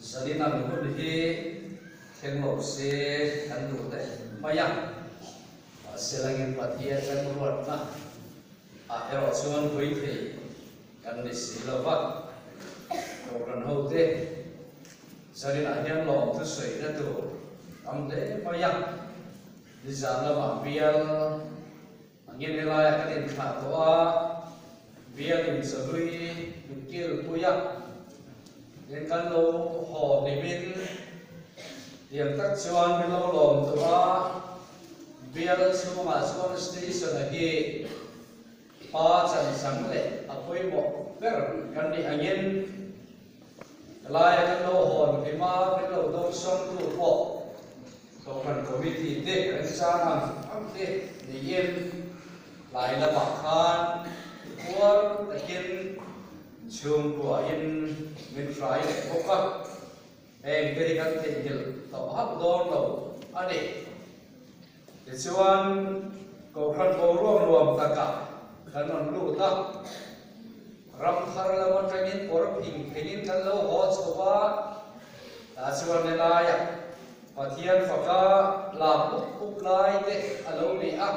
Salina nukul hi kenglo se kandu te maya selangin patia kan ruat na ero chuan hui thei kan ni silova to kan hote salina hian lo tu soi na tu amde maya di zala ma bial angin elaya kan in kha to a bial in sabui kil puya nên căn lô họ để bên điểm tắc chuan bên lâu lồng từ ba biar semua masuk station lagi pas sang le apa yang ber kan di angin layak kan lô hòn cái ma bên lâu đông sông tu po to kan komiti te kan sana amte di yen lại là bạc khan kuar takin chung của in mình phải để cố gắng em cái kan thể hiện tập hấp đón đầu anh ấy để chuan cầu khăn cầu ruộng ruộng tất cả khăn non lũ ta ram khar la một trong những por phình phình kan lâu họ cho ba ta chuan này lại và thiên phật ca làm lúc lại để alo bị áp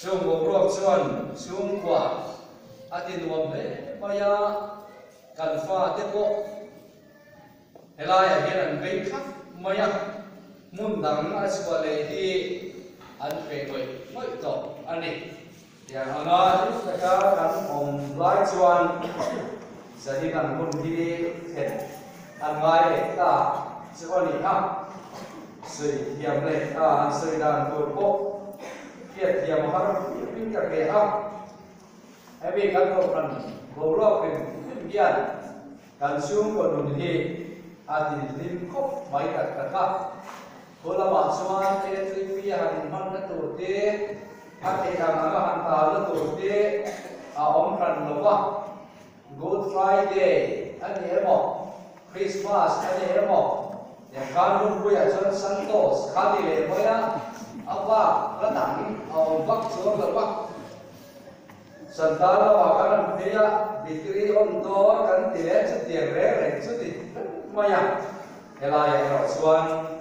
chung cầu ruộng chuan chung quả atin nuam le maya kan fa te po helai hian an vei khap maya mun dang a swale hi an pe toi moi to ani ya anga ta ka kan om lai chuan zani kan mun hi hen an ngai le ta chuan ni ha sui hiam le a sui dan ko po kiat hiam har pin ka ke ha Ebi kan ko kan bolok kan gian kan sung ko nun hi ati lim khop mai ka ka kola ma chuan te tri han man na tu te ati ka ma han ta la tu te a om kan lo wa Good Friday ani emo Christmas ani emo ya kan lu bu ya chuan Santos khadi le moya apa la dang om bak chuan la wa Santala wakaran dia dikiri untuk kan dia setiap rere suti maya elaya rasuan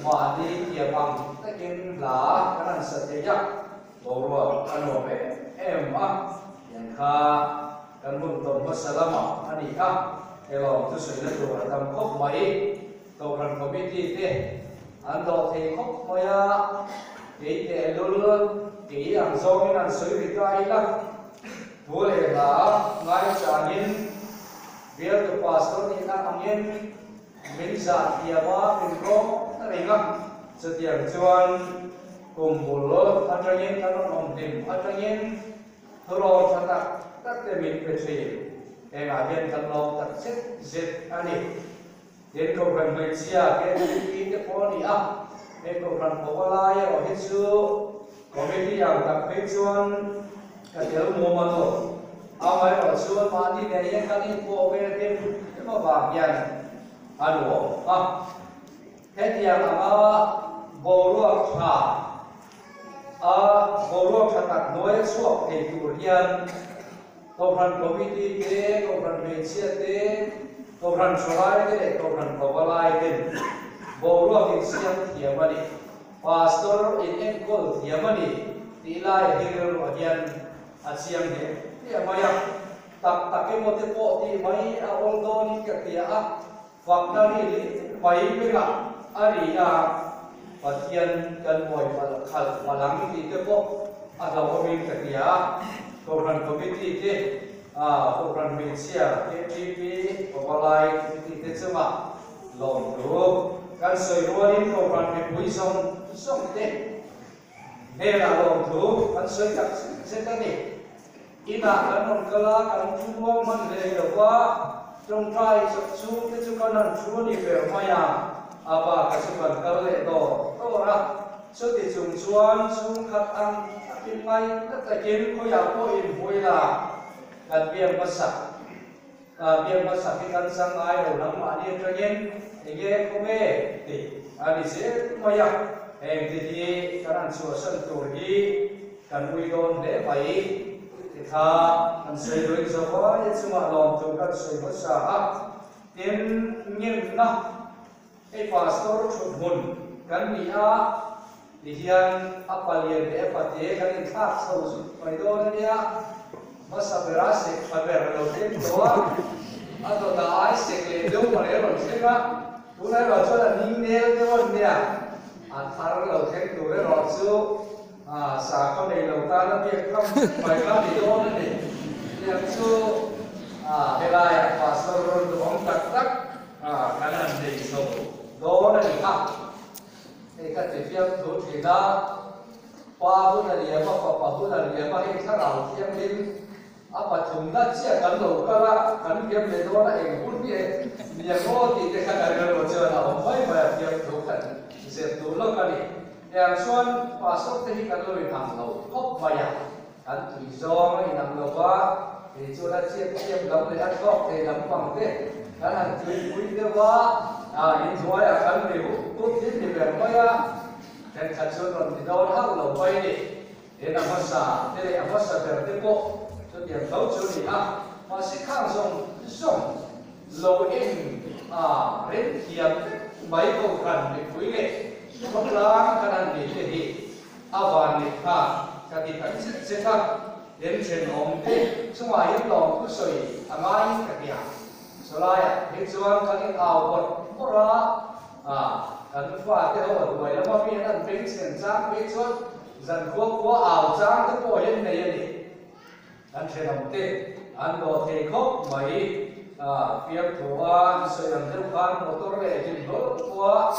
mandi dia pang takin la kan setiap bawa anope emma yang ka kan bunton masalama anika elong tu sudah tu adam kop mai kau kan komiti te ando te kop maya te elul te yang zong nan sui kai lah boleh lah, ngai cangin biar tu pastor ni nak angin minsa tiaba pinro teringat setiap cuan kumpul atangin kalau nomdim atangin terus tak temin petri agen kalau tak set ani jadi kau kan Malaysia kita poni kau kan Mawalaya or Hitsu komiti yang tak pecuan kadel momato amai ro chuan mani ne yan kan in po ve tem ma ba yan alo hetiang ama boruak tha boruak tha tak noi suak he tur yan kobran komiti te kobran mesia te kobran sorai te kobran kobalai te boruak in siam thiamani pastor in enkol thiamani tilai hirul yan asiang dia maya tak emote po ti mai oldo ni katia fakta ni pai bega ari patian kan moi khal malang ti te po ada omin katia program komiti te program media KTV popalai ti te chama long ro kan soi ruanin program me puisong te hera long tu kan soi tak setani ina kan non kala kan chuo man le wa trong trai su te chu kan chuo ni ve maya aba ka su kan kal le to ra so ti chung chuan sung khat ang tin mai ta kin ko ya ko in boila kan biam masak ki kan sang ai ro nang ma ni tragen ege ko be ti ani se maya em ti kan chuo san tur hi kan ui don le bai tha kan sei doi zo wa ye chuma lom tu kan sei ba sa tiền nghiên na cái pastor chụp hồn kan ni a thì hiện apalien để phát triển cái này khác sâu phải đó nha masa berasa pada relokasi doa atau dah istek le dong mana relokasi tunai relokasi ada ninggal dewan dia antar relokasi tu relokasi sahkan dari relokasi tapi kam mereka di doa ni yang tu helai pastor doang tak kanan dari so doa ni kah ikat tiap tu tidak Pahun dari apa, pahun dari apa yang sekarang yang ini apa cuma sih kan lo kalau kan dia belajar orang pun dia mau tidak ada belajar apa baik dia tu kan bisa tu lo kali yang soal pasok tadi kan lo yang lo kok bayar kan tujuan yang lo bah itu lah siap lo lihat kok dalam pangkat kan tujuan dia bah ini dua ya kan dia tu dia berbayar dan kajian orang di dalam hal lo baik ni, dia nama sah, dia nama sah berdepo, so dia tahu curi masih kangsong lo in rentian baik kau kan di kuile, pelan kanan di sini, awan ni ketika sesak, dan cenderung semua yang long kusoi, amai ketia, solaya, hijauan kali awal pura kan pha cái đó rồi là bao nhiêu là bên trên trang bên trên dần qua ảo trang cái bộ hiện này đi anh sẽ làm thế anh có thể khóc mấy việc của sự làm theo quan của tôi về trình độ của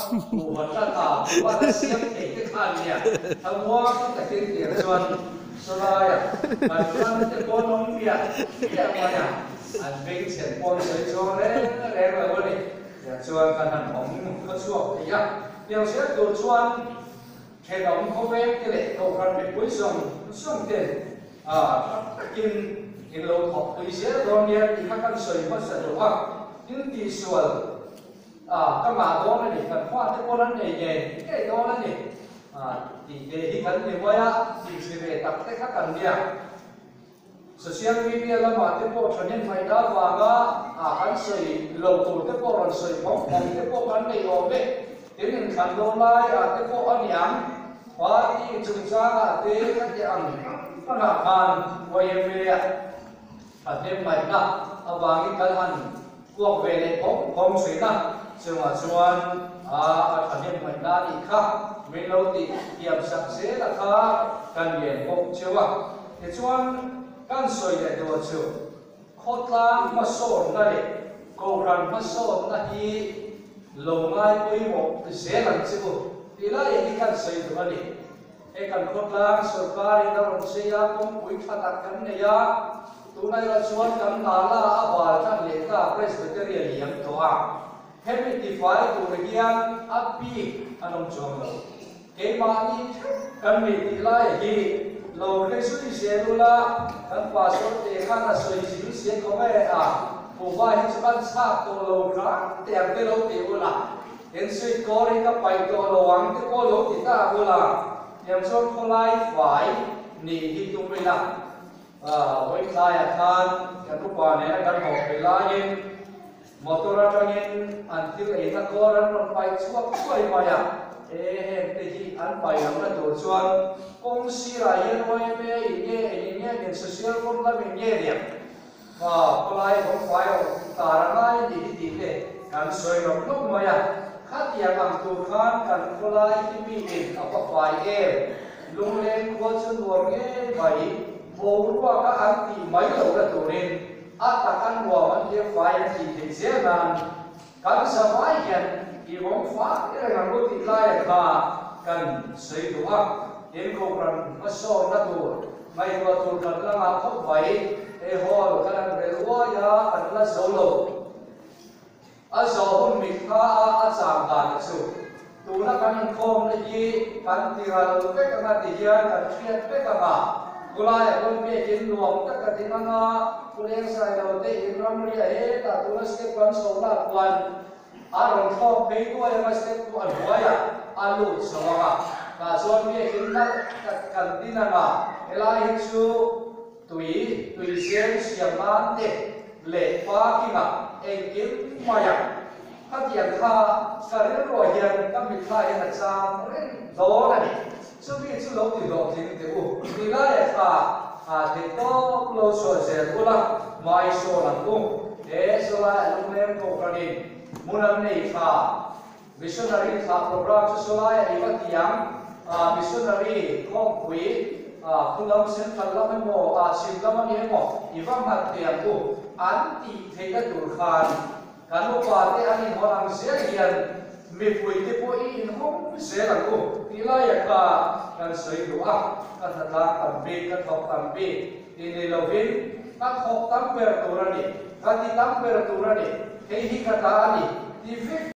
vật chất nào của nó xem cái khả năng thằng hoa cũng là cái tiền chuẩn sau đó anh cái con nông nghiệp cái mà anh bên trên con sợi cho đấy rồi đi chuan kan han hom ko chuak ya yang sia tu chuan he dom ko ve ke le ko kan be pui song ten in lo thok tu sia don ya ti ka kan soi ma sa do ha tin ti sual ka ma do na ni kan khwa te ko nan ne ye ke do na ni ti de hi kan ni wa ya ti se ve tak te ka kan dia social media la ma te po thonen mai da wa ga kan soi lo tu te po ron soi phong te po kan nei o ve tin kan do lai te po an yang wa ti chung cha te ka te ang pana kan wa ye ve te mai na awangi kal han kuak ve le phong soi na chuan thane mai na ni kha me lo ti tiam sak se la kha kan yen ko chewa te chuan kan soi le do chu khotlang ma so na le ko ran ma so na hi lo ngai pui mo se lan chu ti la ye kan soi do ani e kan khotlang sarkar ina ron se ya kom pui thata kan ne ya tu nai ra chuan kan na la awal tan le ka presbyterian liam to heritify tu regian api anom chong lo ke ma ni kan mi ti la ye lo cái suy xe luôn là các bà số tiền khăn là suy xíu xe có vẻ phụ vai hết ban sát tổ lâu ra tiền cái lâu tiền luôn là đến suy có đi các bài tổ lâu vắng cái có lâu tiền ta luôn là em số không lai phải nỉ đi tung bên là với lai khan cái lúc bà này là học về lai motor ra ngin until ấy ta có ra nó bài suốt suy mà he te hi an pai lam na tur chuan kong si ra yen moi me nge in social room la me nge dia kolai hom pai ta ra nai ti te kan soi nok nok ma ya khat ya ang tu khan kan kolai ti mi in apa pai lung len ko chun wor nge bai bo ruwa ka an ti mai lo ra turin ata kan wa man ye pai ti te se nan kan sa mai yan i vong fa cái này có tin lai là cần xây đủ đến công rằng nó so nó đủ mai qua tu cần là mà không phải để họ cái này để qua ya cần là số lộ số hôn mình ta giảm cả số tu nó cần không là gì cần tiền là cái này thì ya cần tiền cái cả kulai kon be kin luang ta ka tinanga kuleng sai lo te in ramri a ta tu na step kan so la kwan arong thok pe ko ma step ko alwaya alu sawa ka so be kin na kan tinanga elai chu tui sen siam man te le pa kinga em kiếm maya phát hiện tha cả đến rồi hiện các vị thay là sao đó là gì chứ vì chứ lâu thì đó thì thì lại là thì to lâu rồi sẽ cũng là mai số là cũng để số lại lúc em có cái gì muốn làm này missionary program cho số lại ấy bắt tiếng missionary không quý phương lâm sen phần lâm em mò xin lâm em mò ivam mặt tiền cũng anh thì thấy cái tuổi khan kan mo pa te ani ho ang se hian mi pui te po in hom se la ko tila ya ka kan soi do a ka thata tam be ka thok tam be ni lovin ka thok tam per turani ka ti tam per turani hei hi ka ta ani ti